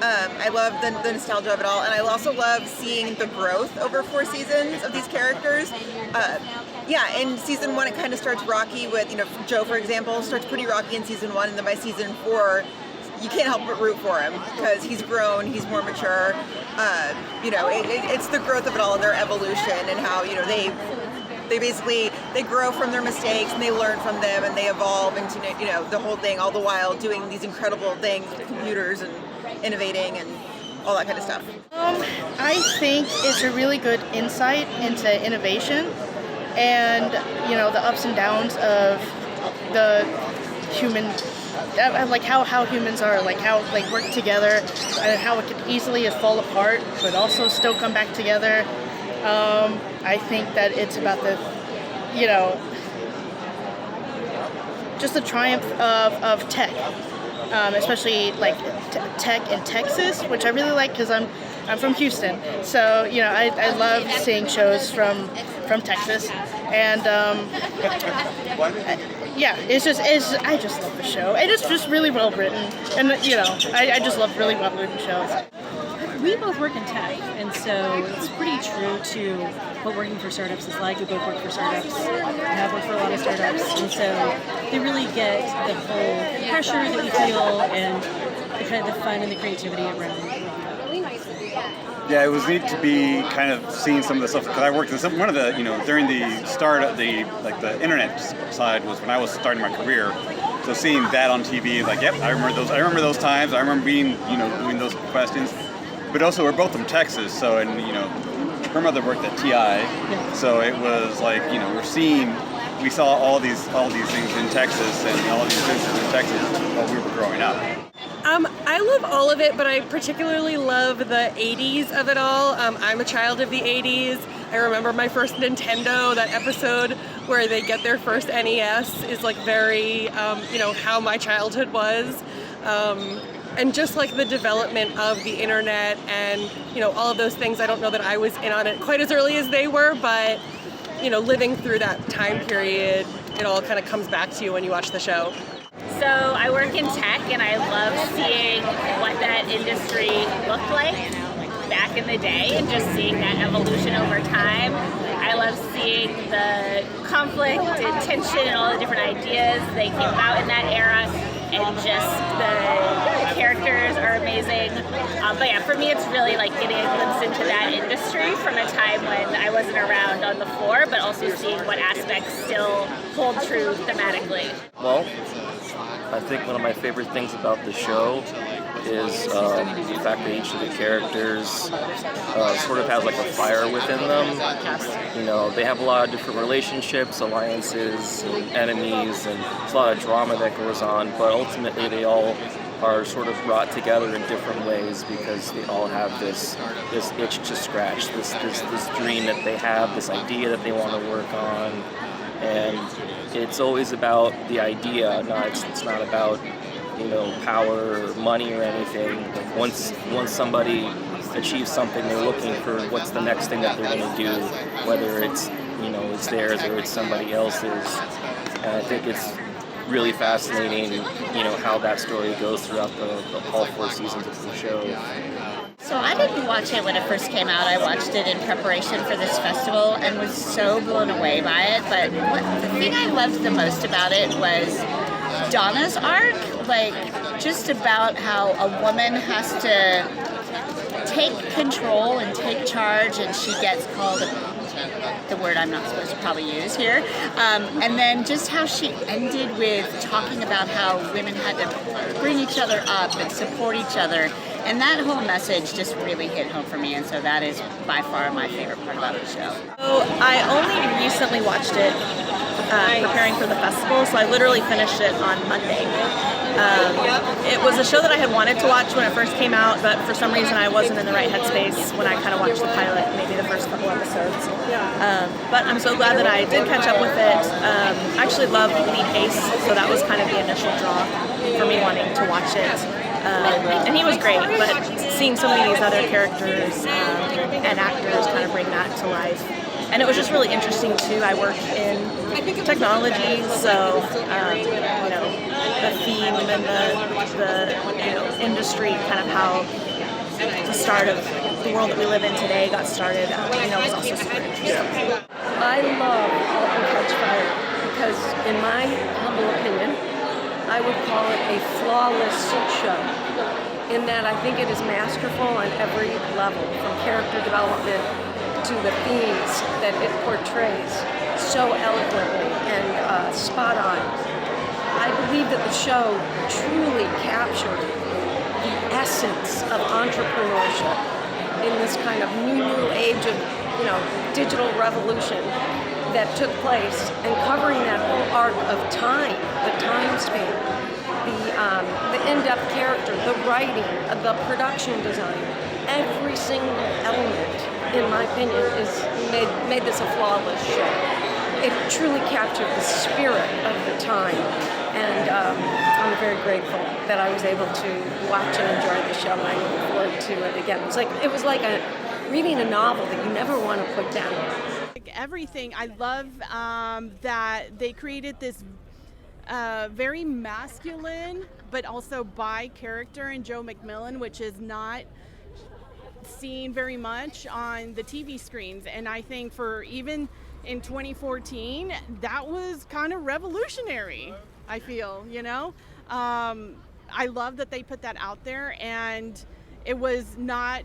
I love the nostalgia of it all, and I also love seeing the growth over 4 seasons of these characters. Yeah, in season 1 it kind of starts rocky with, Joe, for example, starts pretty rocky in season 1, and then by season 4 you can't help but root for him because he's grown, he's more mature. It's the growth of it all, their evolution, and how they basically grow from their mistakes and they learn from them and they evolve into the whole thing, all the while doing these incredible things with computers and innovating and all that kind of stuff. I think it's a really good insight into innovation and the ups and downs of the human, like how humans are, like how work together and how it can easily fall apart but also still come back together. I think that it's about the, just the triumph of tech, especially like tech in Texas, which I really like because I'm from Houston. So I love seeing shows from Texas, and I just love the show. And it's just really well written, and I just love really well written shows. We both work in tech, and so it's pretty true to what working for startups is like. We both work for startups, and have worked for a lot of startups, and so they really get the whole pressure that you feel and the kind of the fun and the creativity around it. Yeah, it was neat to be kind of seeing some of the stuff, because I worked in one of the, during the start of the internet side was when I was starting my career. So seeing that on TV, yep, I remember those times. I remember being, doing those questions. But also, we're both from Texas, so, and, her mother worked at TI, so it was we saw all these things in Texas and all these businesses in Texas while we were growing up. I love all of it, but I particularly love the 80s of it all. I'm a child of the 80s. I remember my first Nintendo, that episode where they get their first NES is very, how my childhood was. And just the development of the internet and, all of those things, I don't know that I was in on it quite as early as they were, but, living through that time period, it all kind of comes back to you when you watch the show. So I work in tech, and I love seeing what that industry looked like back in the day and just seeing that evolution over time. I love seeing the conflict and tension and all the different ideas they came about in that era, and just the characters are amazing. But yeah, for me it's really getting a glimpse into that industry from a time when I wasn't around on the floor, but also seeing what aspects still hold true thematically. Well, I think one of my favorite things about the show is the fact that each of the characters sort of has a fire within them. They have a lot of different relationships, alliances, and enemies, and there's a lot of drama that goes on, but ultimately they all are sort of brought together in different ways because they all have this itch to scratch, this dream that they have, this idea that they want to work on, and it's always about the idea. It's not about power or money or anything. Once somebody achieves something, they're looking for what's the next thing that they're going to do, whether it's it's theirs or it's somebody else's. And I think it's really fascinating, how that story goes throughout all 4 seasons of the show. So I didn't watch it when it first came out. I watched it in preparation for this festival and was so blown away by it. But the thing I loved the most about it was Donna's arc, just about how a woman has to take control and take charge, and she gets called the word I'm not supposed to probably use here, and then just how she ended with talking about how women had to bring each other up and support each other, and that whole message just really hit home for me, and so that is by far my favorite part about the show. So I only recently watched it preparing for the festival, so I literally finished it on Monday. It was a show that I had wanted to watch when it first came out, but for some reason I wasn't in the right headspace when I kind of watched the pilot, maybe the first couple episodes. But I'm so glad that I did catch up with it. I actually loved Lee Pace, so that was kind of the initial draw for me wanting to watch it. And he was great, but seeing so many of these other characters and actors kind of bring that to life. And it was just really interesting too. I work in technology, so the theme and the industry, kind of how start of the world that we live in today got started, was also super interesting. I love Halt and Catch Fire because, in my humble opinion, I would call it a flawless show. In that I think it is masterful on every level, from character development to the themes that it portrays so eloquently and spot on. I believe that the show truly captured the essence of entrepreneurship in this kind of new age of digital revolution that took place, and covering that whole arc of time, the time span, the in-depth character, the writing, the production design, every single element, in my opinion, is made this a flawless show. It truly captured the spirit of the time, and I'm very grateful that I was able to watch and enjoy the show, and I look forward to it again. It was like reading a novel that you never want to put down. Everything. I love that they created this very masculine but also bi character in Joe McMillan, which is not seen very much on the TV screens. And I think for even in 2014, that was kind of revolutionary, I feel, I love that they put that out there, and it was not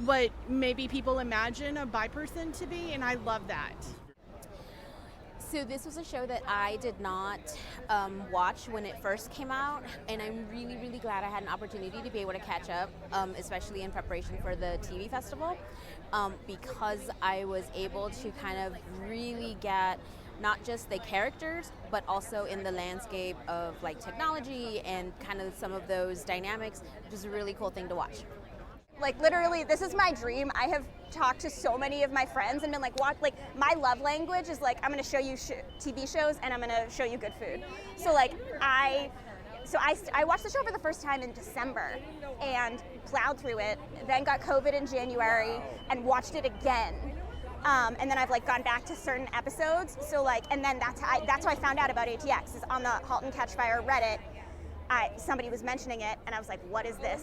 what maybe people imagine a bi person to be, and I love that. So this was a show that I did not watch when it first came out, and I'm really, really glad I had an opportunity to be able to catch up, especially in preparation for the TV festival, because I was able to kind of really get not just the characters, but also in the landscape of like technology and kind of some of those dynamics, which is a really cool thing to watch. Like literally, this is my dream. I have talked to so many of my friends and been like, "What? Like my love language is like I'm going to show you TV shows and I'm going to show you good food." So like I watched the show for the first time in December and plowed through it. Then got COVID in January and watched it again. And then I've like gone back to certain episodes. So like, and then that's how I found out about ATX. Is on the Halt and Catch Fire Reddit. Somebody was mentioning it, and I was like, "What is this?"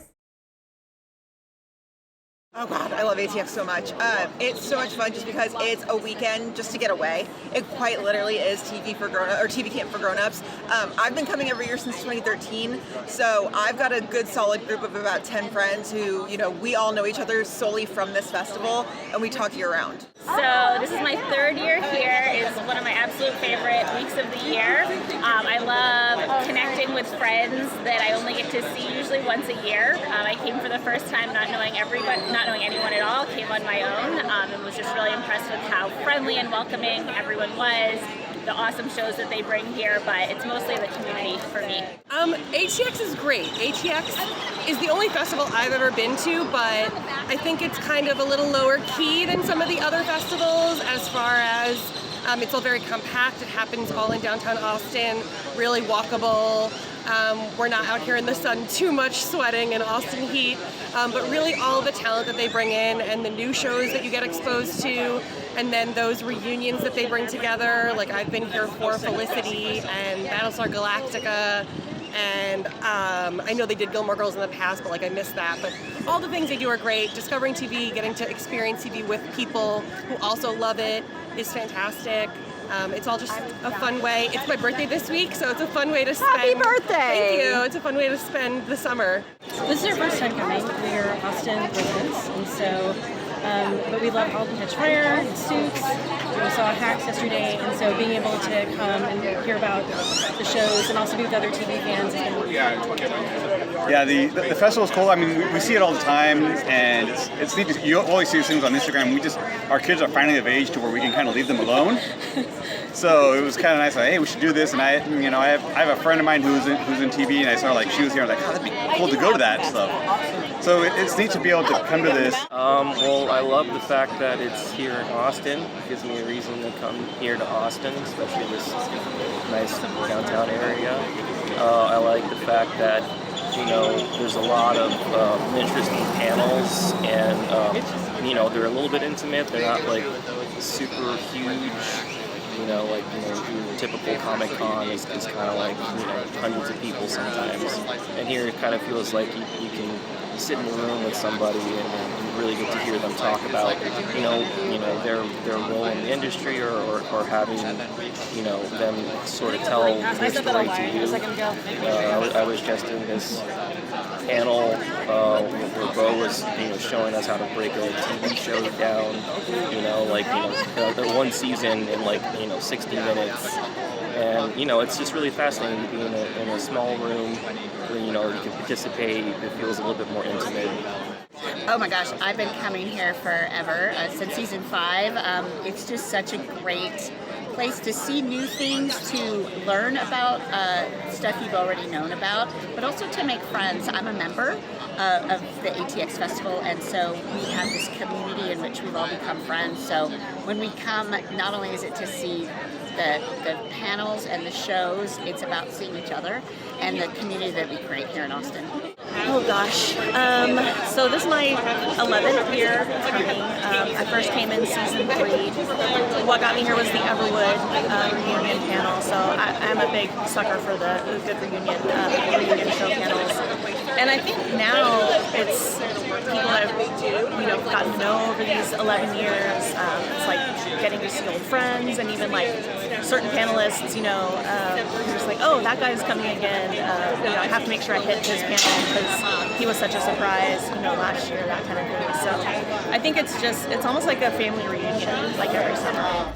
Oh God, I love ATX so much. It's so much fun just because it's a weekend just to get away. It quite literally is TV for grown-ups, or TV camp for grown-ups. I've been coming every year since 2013, so I've got a good solid group of about 10 friends who, we all know each other solely from this festival, and we talk year round. So this is my third year here. It's one of my absolute favorite weeks of the year. I love connecting with friends that I only get to see usually once a year. I came for the first time not knowing anyone at all, came on my own, and was just really impressed with how friendly and welcoming everyone was, the awesome shows that they bring here, but it's mostly the community for me. ATX is great. ATX is the only festival I've ever been to, but I think it's kind of a little lower key than some of the other festivals as far as it's all very compact. It happens all in downtown Austin, really walkable. We're not out here in the sun too much sweating in Austin heat, but really all the talent that they bring in and the new shows that you get exposed to, and then those reunions that they bring together. Like I've been here for Felicity and Battlestar Galactica, and I know they did Gilmore Girls in the past, but I missed that. But all the things they do are great. Discovering TV, getting to experience TV with people who also love it is fantastic. It's all just a fun way. It's my birthday this week, so it's a fun way to spend. Happy birthday! Thank you. It's a fun way to spend the summer. This is our first time coming. We're Austin residents, and so, but we love Halt and Catch Fire and Suits. We saw Hacks yesterday, and so being able to come and hear about the shows and also be with other TV fans has been Yeah, the festival's cool. I mean, we see it all the time, and it's neat. You always see these things on Instagram. Our kids are finally of age to where we can kind of leave them alone. So it was kind of nice. Like, hey, we should do this. And I have a friend of mine who's in TV, and I saw she was here. I was like, oh, that'd be cool to go to that stuff. So it's neat to be able to come to this. Well, I love the fact that it's here in Austin. It gives me a reason to come here to Austin, especially this nice downtown area. I like the fact that there's a lot of interesting panels, and they're a little bit intimate. They're not super huge, your typical Comic Con is kind of like, hundreds of people sometimes. And here it kind of feels like you can sit in a room with somebody and really get to hear them talk about, their role in the industry or having, them sort of tell their story to you. I was just in this panel where Bo was, showing us how to break a TV show down, the one season in 60 minutes. And, it's just really fascinating to be in a small room where, you can participate. It feels a little bit more intimate. Oh my gosh, I've been coming here forever, since season 5. It's just such a great place to see new things, to learn about stuff you've already known about, but also to make friends. I'm a member of the ATX Festival, and so we have this community in which we've all become friends. So when we come, not only is it to see the panels and the shows, it's about seeing each other and the community that we create here in Austin. Oh gosh. So this is my 11th year coming. I first came in season 3. What got me here was the Everwood reunion panel. So I'm a big sucker for the good reunion show panels. And I think now it's people that I've gotten to know over these 11 years. It's like getting to see old friends, and even like certain panelists, just like, oh, that guy's coming again. I have to make sure I hit his panel because he was such a surprise, last year, that kind of thing. So I think it's almost like a family reunion, like every summer.